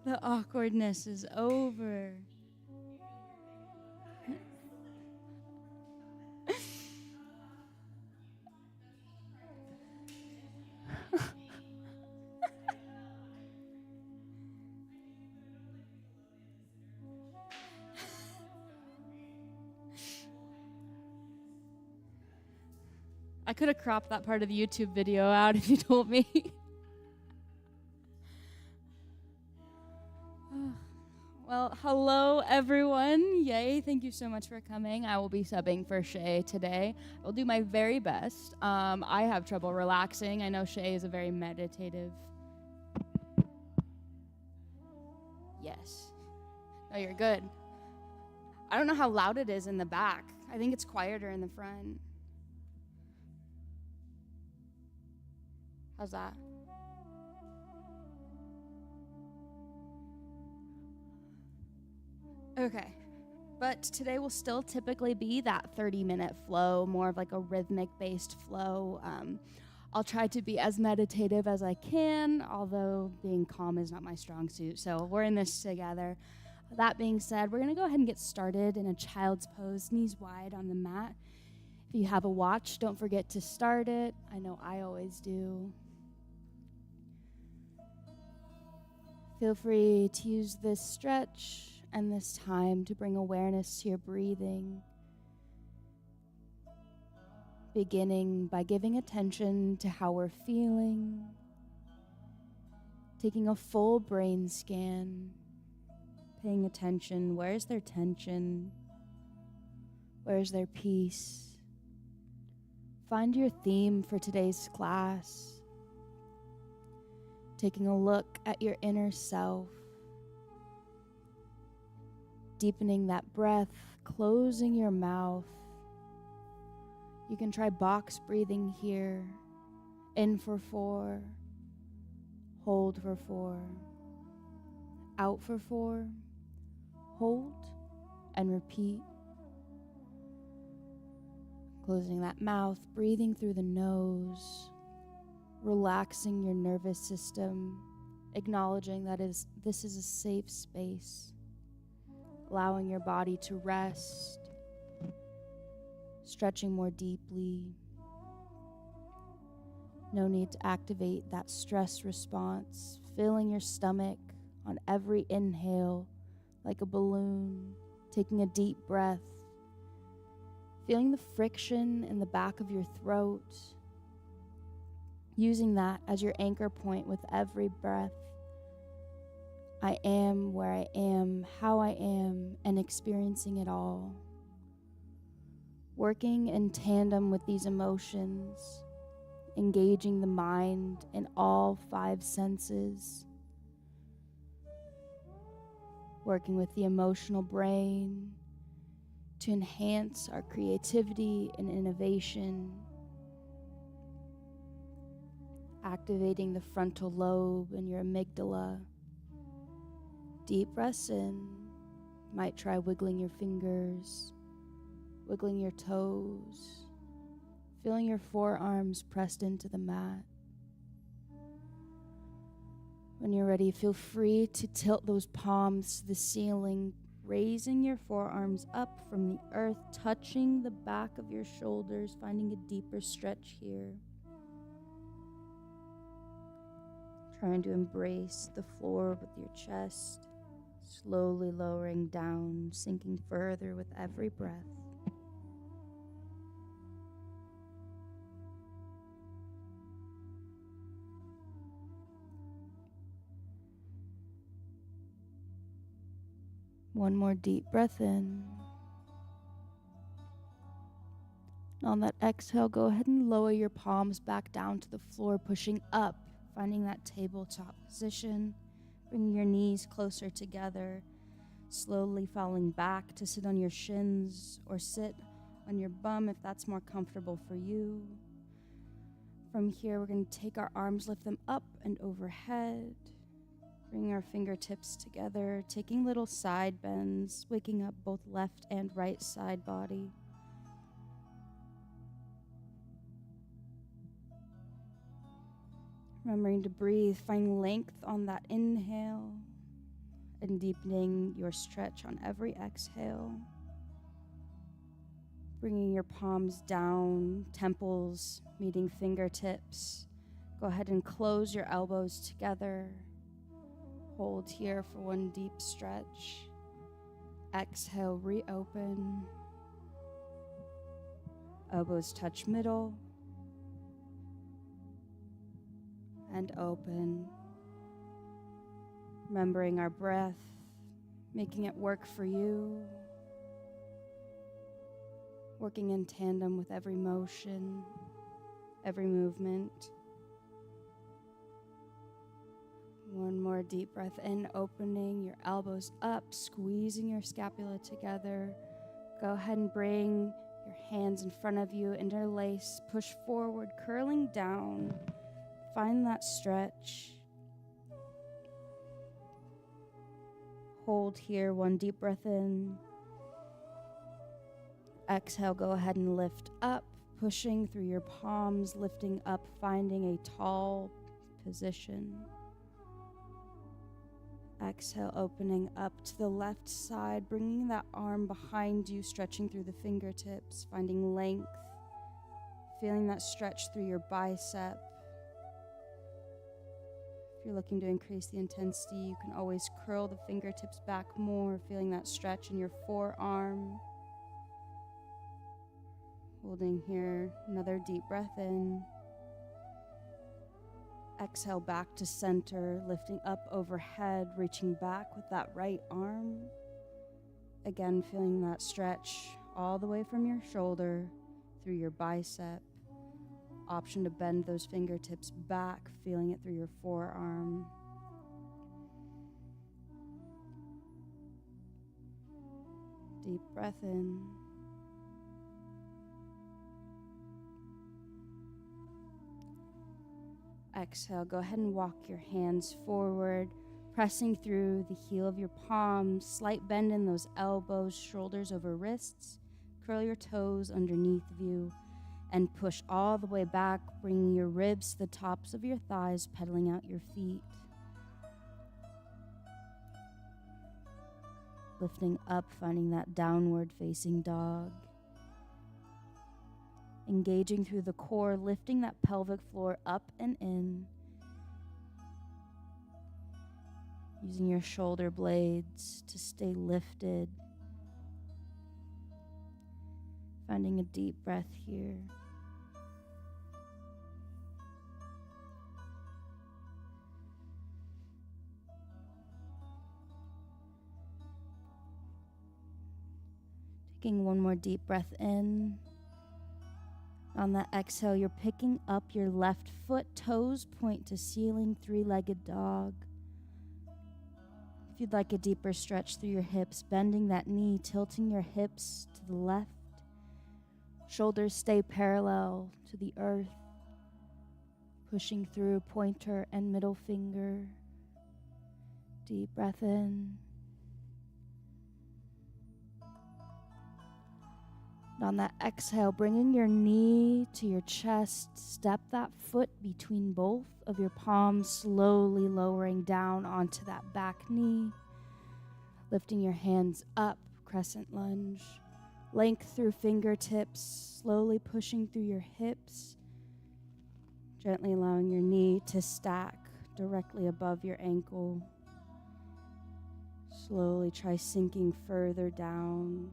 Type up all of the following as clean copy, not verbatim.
The awkwardness is over. I could have cropped that part of the YouTube video out if you told me. Well, hello everyone. Yay, thank you so much for coming. I will be subbing for Shay today. I will do my very best. I have trouble relaxing. I know Shay is a very meditative. Yes. No, you're good. I don't know how loud it is in the back. I think it's quieter in the front. How's that? Okay. But today will still typically be that 30-minute flow, more of like a rhythmic-based flow. I'll try to be as meditative as I can, although being calm is not my strong suit. So we're in this together. That being said, we're going to go ahead and get started in a child's pose, knees wide on the mat. If you have a watch, don't forget to start it. I know I always do. Feel free to use this stretch and this time to bring awareness to your breathing. Beginning by giving attention to how we're feeling, taking a full brain scan, paying attention, where's their tension, where's their peace. Find your theme for today's class, taking a look at your inner self, deepening that breath, closing your mouth. You can try box breathing here. In for 4, hold for 4, out for 4, hold, and repeat. Closing that mouth, breathing through the nose, relaxing your nervous system, acknowledging that this is a safe space, allowing your body to rest, stretching more deeply. No need to activate that stress response, filling your stomach on every inhale like a balloon, taking a deep breath, feeling the friction in the back of your throat, using that as your anchor point with every breath. I am where I am, how I am, and experiencing it all. Working in tandem with these emotions, engaging the mind in all 5 senses, working with the emotional brain to enhance our creativity and innovation, activating the frontal lobe and your amygdala. Deep breaths in. Might try wiggling your fingers, wiggling your toes, feeling your forearms pressed into the mat. When you're ready, feel free to tilt those palms to the ceiling, raising your forearms up from the earth, touching the back of your shoulders, finding a deeper stretch here. Trying to embrace the floor with your chest, slowly lowering down, sinking further with every breath. One more deep breath in. On that exhale, go ahead and lower your palms back down to the floor, pushing up, finding that tabletop position, bringing your knees closer together, slowly falling back to sit on your shins or sit on your bum if that's more comfortable for you. From here, we're going to take our arms, lift them up and overhead, bring our fingertips together, taking little side bends, waking up both left and right side body. Remembering to breathe, find length on that inhale and deepening your stretch on every exhale. Bringing your palms down, temples meeting fingertips. Go ahead and close your elbows together. Hold here for one deep stretch. Exhale, reopen. Elbows touch middle. And open. Remembering our breath, making it work for you. Working in tandem with every motion, every movement. One more deep breath in, opening your elbows up, squeezing your scapula together. Go ahead and bring your hands in front of you, interlace, push forward, curling down. Find that stretch. Hold here, one deep breath in. Exhale, go ahead and lift up, pushing through your palms, lifting up, finding a tall position. Exhale, opening up to the left side, bringing that arm behind you, stretching through the fingertips, finding length, feeling that stretch through your bicep. If you're looking to increase the intensity, you can always curl the fingertips back more, feeling that stretch in your forearm. Holding here, another deep breath in. Exhale back to center, lifting up overhead, reaching back with that right arm. Again, feeling that stretch all the way from your shoulder through your bicep. Option to bend those fingertips back, feeling it through your forearm. Deep breath in. Exhale, go ahead and walk your hands forward, pressing through the heel of your palms, slight bend in those elbows, shoulders over wrists. Curl your toes underneath of you and push all the way back, bringing your ribs to the tops of your thighs, pedaling out your feet. Lifting up, finding that downward facing dog. Engaging through the core, lifting that pelvic floor up and in. Using your shoulder blades to stay lifted. Finding a deep breath here. Taking one more deep breath in. On that exhale, you're picking up your left foot, toes point to ceiling, three-legged dog. If you'd like a deeper stretch through your hips, bending that knee, tilting your hips to the left. Shoulders stay parallel to the earth, pushing through pointer and middle finger. Deep breath in. On that exhale, bringing your knee to your chest, step that foot between both of your palms, slowly lowering down onto that back knee. Lifting your hands up, crescent lunge. Length through fingertips, slowly pushing through your hips. Gently allowing your knee to stack directly above your ankle. Slowly try sinking further down.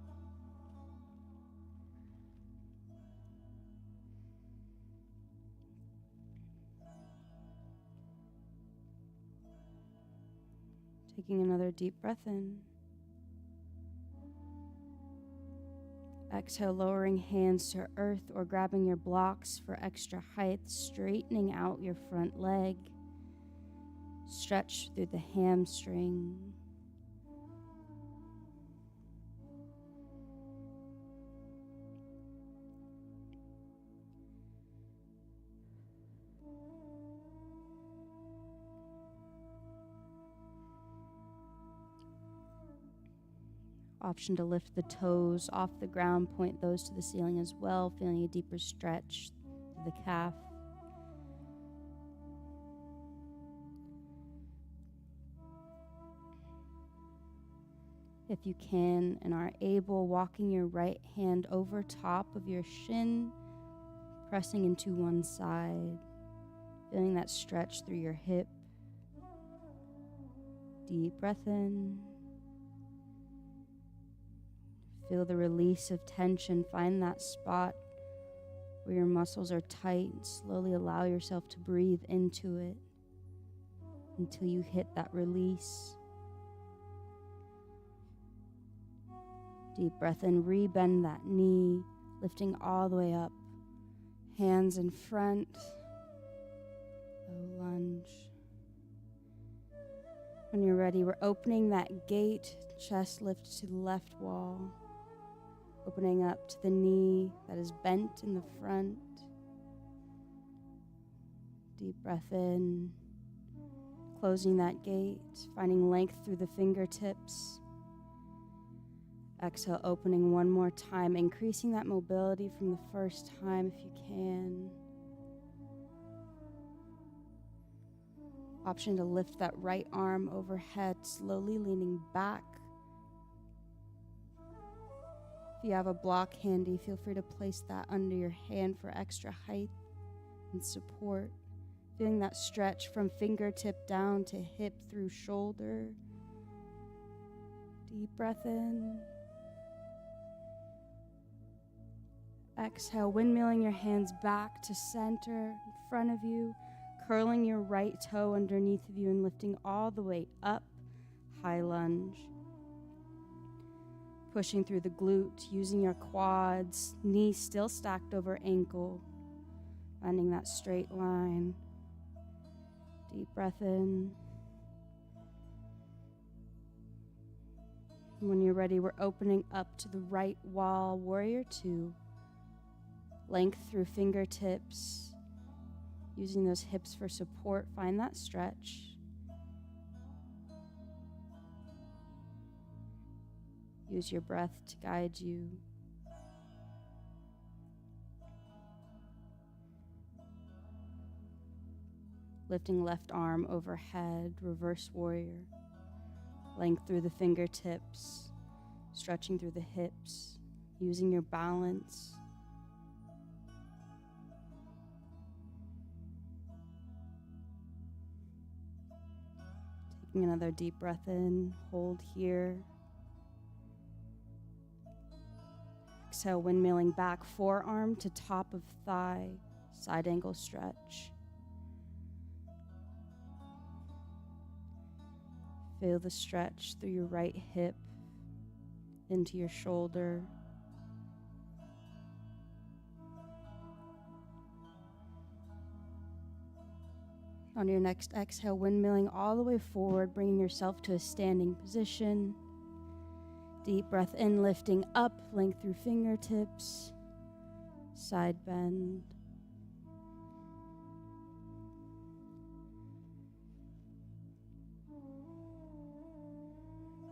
Taking another deep breath in. Exhale, lowering hands to earth or grabbing your blocks for extra height, straightening out your front leg. Stretch through the hamstring. Option to lift the toes off the ground, point those to the ceiling as well, feeling a deeper stretch through the calf. If you can and are able, walking your right hand over top of your shin, pressing into one side, feeling that stretch through your hip. Deep breath in. Feel the release of tension. Find that spot where your muscles are tight. Slowly allow yourself to breathe into it until you hit that release. Deep breath in, rebend that knee, lifting all the way up. Hands in front, low lunge. When you're ready, we're opening that gate, chest lift to the left wall, opening up to the knee that is bent in the front. Deep breath in, closing that gate, finding length through the fingertips. Exhale, opening one more time, increasing that mobility from the first time if you can. Option to lift that right arm overhead, slowly leaning back. If you have a block handy, feel free to place that under your hand for extra height and support. Feeling that stretch from fingertip down to hip through shoulder. Deep breath in. Exhale, windmilling your hands back to center in front of you, curling your right toe underneath of you and lifting all the way up, high lunge. Pushing through the glute, using your quads, knees still stacked over ankle, finding that straight line. Deep breath in. And when you're ready, we're opening up to the right wall, warrior two. Length through fingertips, using those hips for support. Find that stretch. Use your breath to guide you. Lifting left arm overhead, reverse warrior. Length through the fingertips, stretching through the hips, using your balance. Taking another deep breath in, hold here. Exhale, windmilling back, forearm to top of thigh, side angle stretch. Feel the stretch through your right hip, into your shoulder. On your next exhale, windmilling all the way forward, bringing yourself to a standing position. Deep breath in, lifting up, length through fingertips, side bend.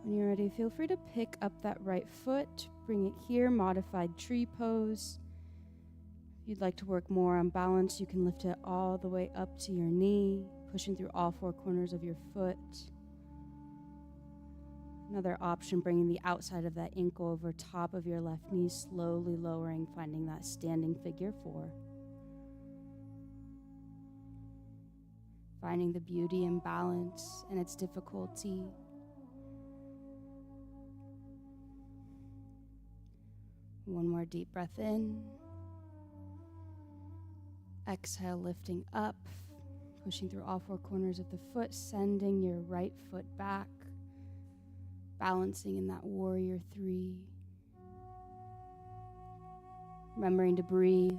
When you're ready, feel free to pick up that right foot, bring it here, modified tree pose. If you'd like to work more on balance, you can lift it all the way up to your knee, pushing through all four corners of your foot. Another option, bringing the outside of that ankle over top of your left knee, slowly lowering, finding that standing figure four. Finding the beauty and balance and its difficulty. One more deep breath in. Exhale, lifting up, pushing through all four corners of the foot, sending your right foot back, balancing in that warrior three. Remembering to breathe,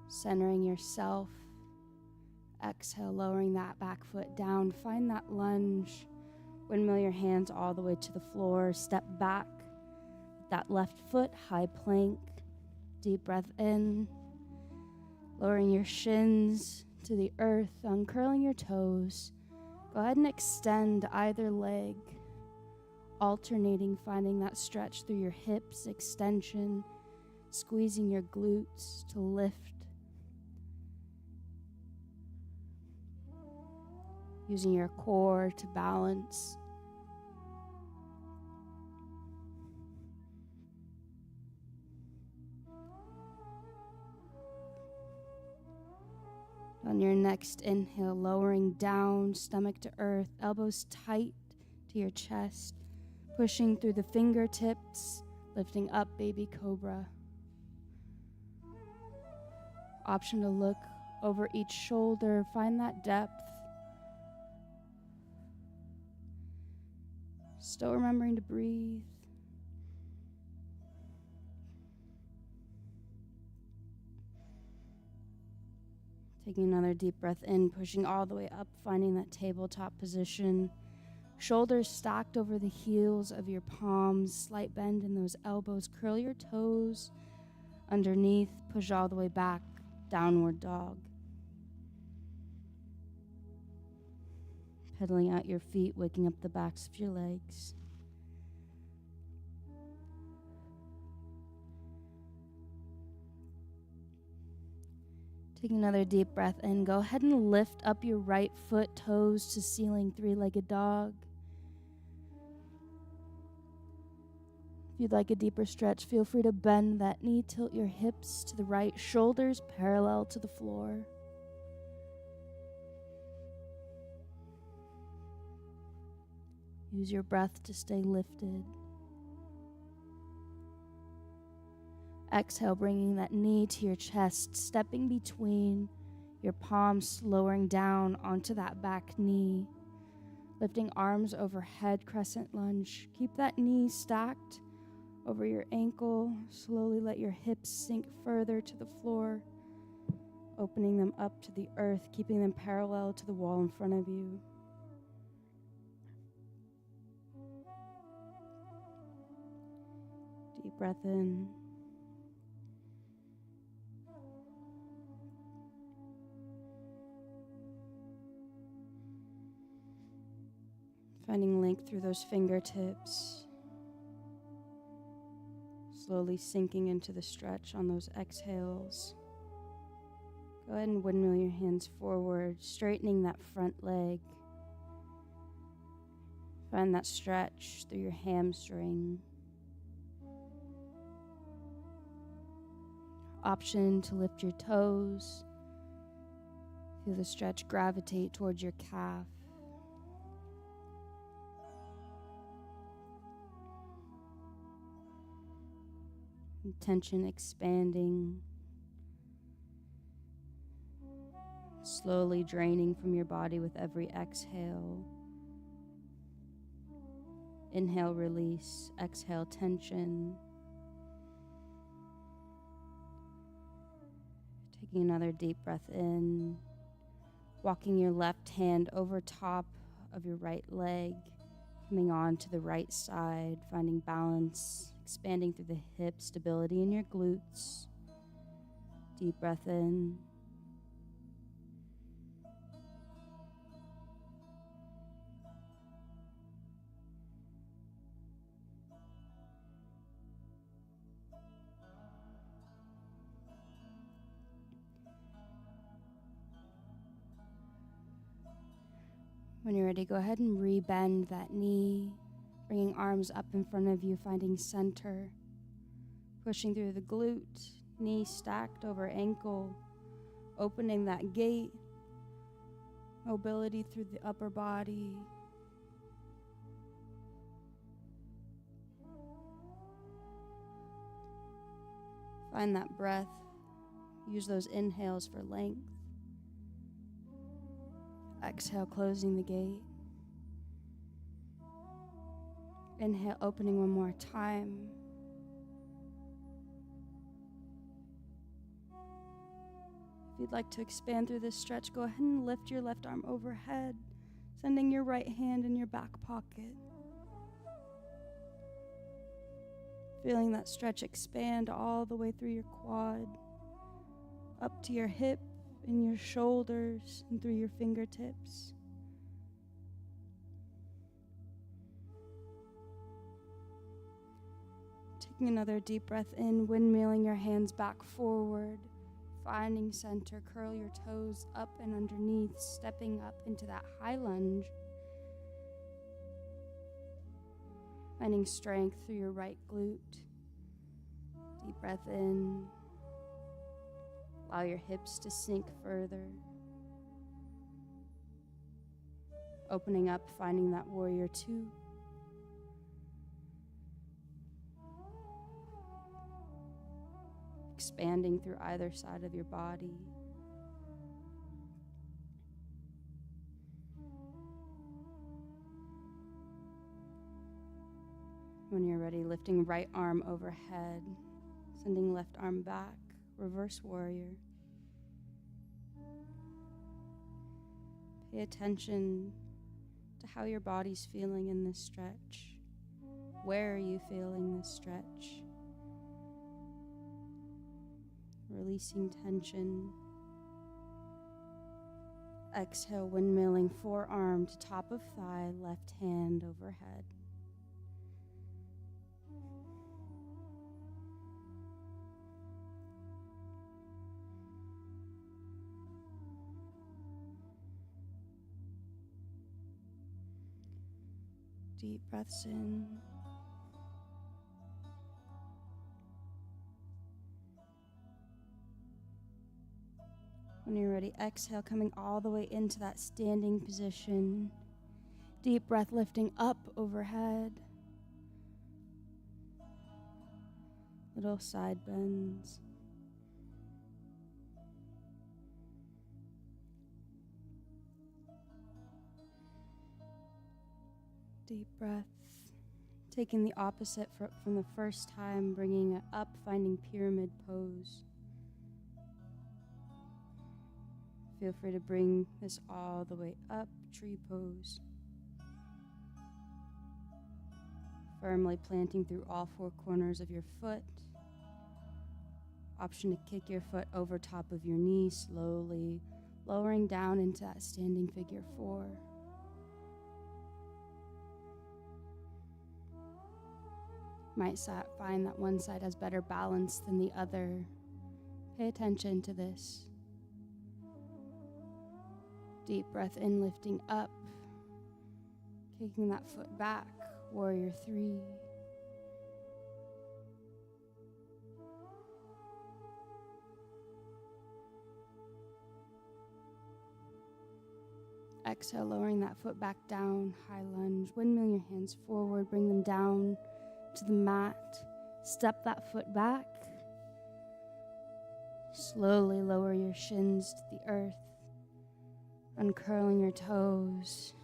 centering yourself. Exhale, lowering that back foot down. Find that lunge. Windmill your hands all the way to the floor. Step back. That left foot, high plank. Deep breath in. Lowering your shins to the earth, uncurling your toes. Go ahead and extend either leg, alternating, finding that stretch through your hips, extension, squeezing your glutes to lift. Using your core to balance. On your next inhale, lowering down, stomach to earth, elbows tight to your chest, pushing through the fingertips, lifting up, baby cobra. Option to look over each shoulder, find that depth. Still remembering to breathe. Taking another deep breath in, pushing all the way up, finding that tabletop position. Shoulders stacked over the heels of your palms, slight bend in those elbows. Curl your toes underneath, push all the way back, downward dog. Pedaling out your feet, waking up the backs of your legs. Take another deep breath in. Go ahead and lift up your right foot, toes to ceiling, three-legged dog. If you'd like a deeper stretch, feel free to bend that knee, tilt your hips to the right, shoulders parallel to the floor. Use your breath to stay lifted. Exhale, bringing that knee to your chest, stepping between your palms, lowering down onto that back knee. Lifting arms overhead, crescent lunge. Keep that knee stacked over your ankle. Slowly let your hips sink further to the floor, opening them up to the earth, keeping them parallel to the wall in front of you. Deep breath in. Finding length through those fingertips. Slowly sinking into the stretch on those exhales. Go ahead and windmill your hands forward, straightening that front leg. Find that stretch through your hamstring. Option to lift your toes. Feel the stretch gravitate towards your calf. Tension expanding, slowly draining from your body with every exhale. Inhale, release. Exhale, tension. Taking another deep breath in, walking your left hand over top of your right leg, coming on to the right side, finding balance, expanding through the hips, stability in your glutes. Deep breath in. When you're ready, go ahead and re-bend that knee, bringing arms up in front of you, finding center, pushing through the glute, knee stacked over ankle, opening that gate, mobility through the upper body. Find that breath. Use those inhales for length. Exhale, closing the gate. Inhale, opening one more time. If you'd like to expand through this stretch, go ahead and lift your left arm overhead, sending your right hand in your back pocket. Feeling that stretch expand all the way through your quad, up to your hip, in your shoulders, and through your fingertips. Taking another deep breath in, windmilling your hands back forward, finding center, curl your toes up and underneath, stepping up into that high lunge. Finding strength through your right glute. Deep breath in. Allow your hips to sink further. Opening up, finding that warrior two. Expanding through either side of your body. When you're ready, lifting right arm overhead, sending left arm back, reverse warrior. Pay attention to how your body's feeling in this stretch. Where are you feeling this stretch? Releasing tension. Exhale, windmilling, forearm to top of thigh, left hand overhead. Deep breaths in. When you're ready, exhale, coming all the way into that standing position. Deep breath lifting up overhead. Little side bends. Deep breath. Taking the opposite from the first time, bringing it up, finding pyramid pose. Feel free to bring this all the way up, tree pose. Firmly planting through all four corners of your foot. Option to kick your foot over top of your knee, slowly lowering down into that standing figure four. Might find that one side has better balance than the other. Pay attention to this. Deep breath in, lifting up, kicking that foot back, warrior three. Exhale, lowering that foot back down, high lunge, windmill your hands forward, bring them down to the mat, step that foot back, slowly lower your shins to the earth, uncurling your toes,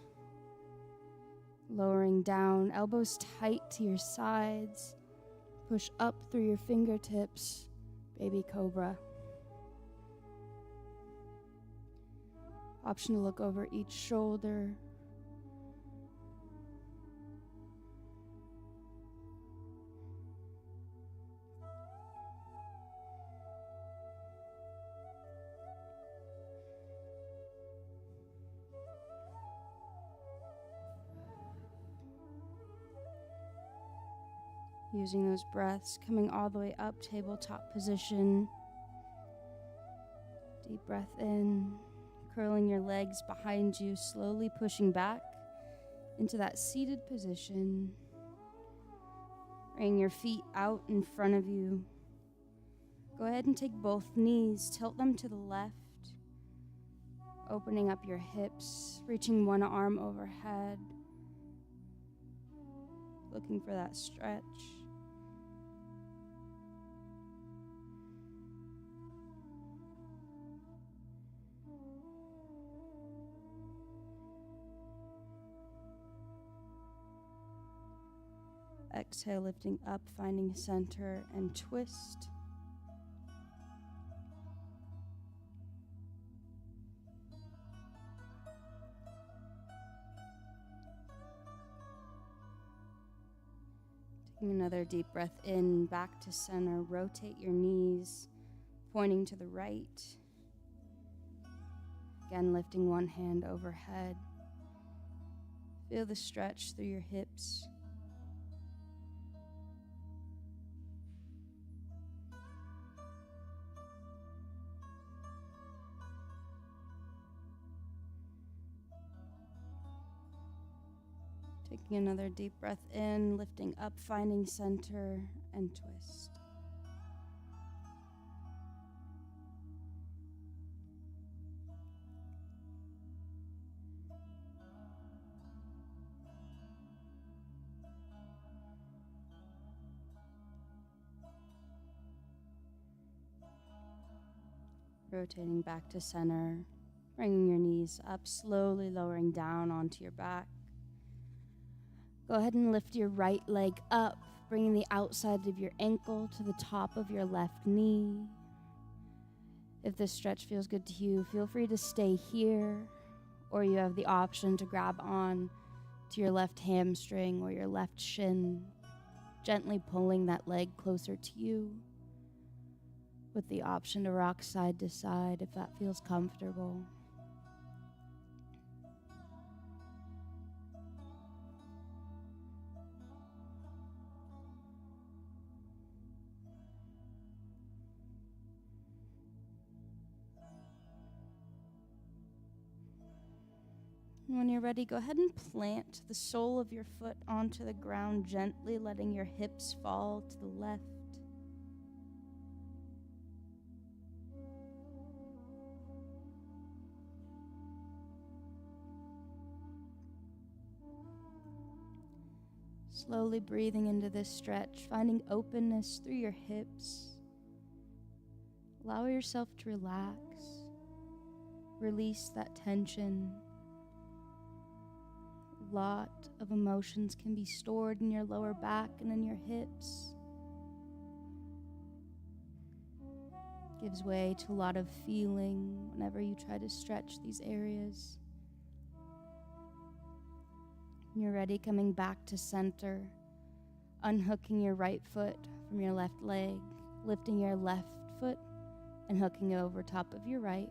lowering down, elbows tight to your sides, push up through your fingertips, baby cobra. Option to look over each shoulder. Using those breaths, coming all the way up, tabletop position. Deep breath in, curling your legs behind you, slowly pushing back into that seated position. Bring your feet out in front of you. Go ahead and take both knees, tilt them to the left, opening up your hips, reaching one arm overhead, looking for that stretch. Exhale, lifting up, finding center and twist. Taking another deep breath in, back to center. Rotate your knees, pointing to the right. Again, lifting one hand overhead. Feel the stretch through your hips. Taking another deep breath in, lifting up, finding center, and twist. Rotating back to center, bringing your knees up, slowly lowering down onto your back. Go ahead and lift your right leg up, bringing the outside of your ankle to the top of your left knee. If this stretch feels good to you, feel free to stay here, or you have the option to grab on to your left hamstring or your left shin, gently pulling that leg closer to you, with the option to rock side to side if that feels comfortable. And when you're ready, go ahead and plant the sole of your foot onto the ground, gently letting your hips fall to the left. Slowly breathing into this stretch, finding openness through your hips. Allow yourself to relax. Release that tension. A lot of emotions can be stored in your lower back and in your hips. Gives way to a lot of feeling whenever you try to stretch these areas. When you're ready, coming back to center, unhooking your right foot from your left leg, lifting your left foot and hooking it over top of your right.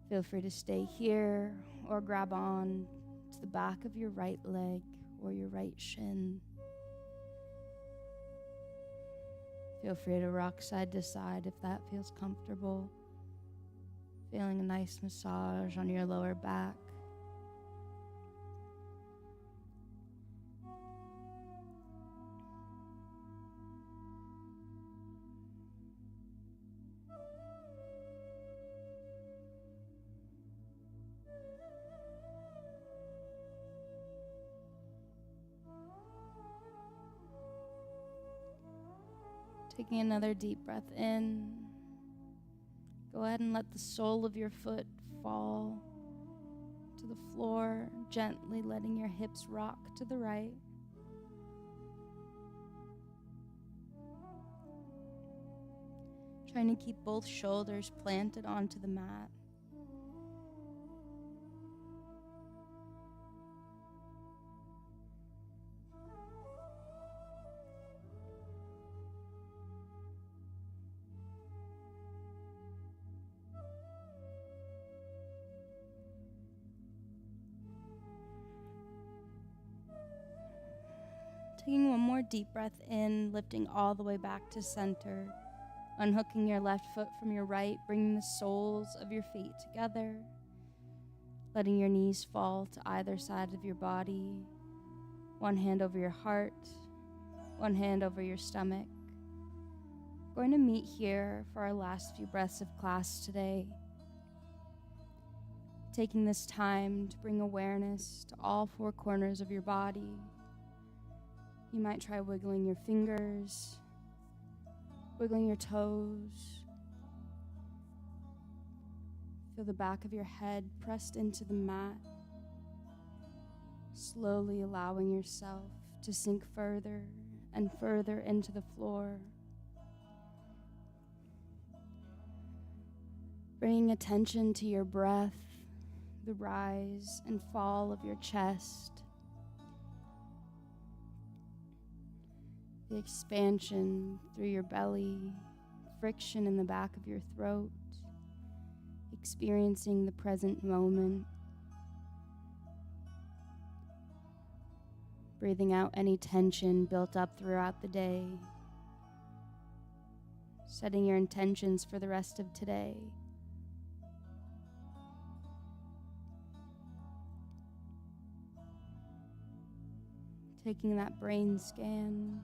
Feel free to stay here or grab on to the back of your right leg or your right shin. Feel free to rock side to side if that feels comfortable. Feeling a nice massage on your lower back. Taking another deep breath in. Go ahead and let the sole of your foot fall to the floor, gently letting your hips rock to the right. Trying to keep both shoulders planted onto the mat. Taking one more deep breath in, lifting all the way back to center. Unhooking your left foot from your right, bringing the soles of your feet together. Letting your knees fall to either side of your body. One hand over your heart, one hand over your stomach. We're going to meet here for our last few breaths of class today. Taking this time to bring awareness to all four corners of your body. You might try wiggling your fingers, wiggling your toes. Feel the back of your head pressed into the mat, slowly allowing yourself to sink further and further into the floor. Bringing attention to your breath, the rise and fall of your chest, the expansion through your belly, friction in the back of your throat, experiencing the present moment. Breathing out any tension built up throughout the day. Setting your intentions for the rest of today. Taking that brain scan.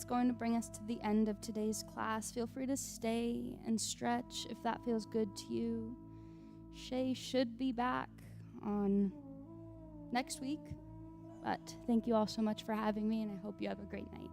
That's going to bring us to the end of today's class. Feel free to stay and stretch if that feels good to you. Shay should be back on next week, but thank you all so much for having me, and I hope you have a great night.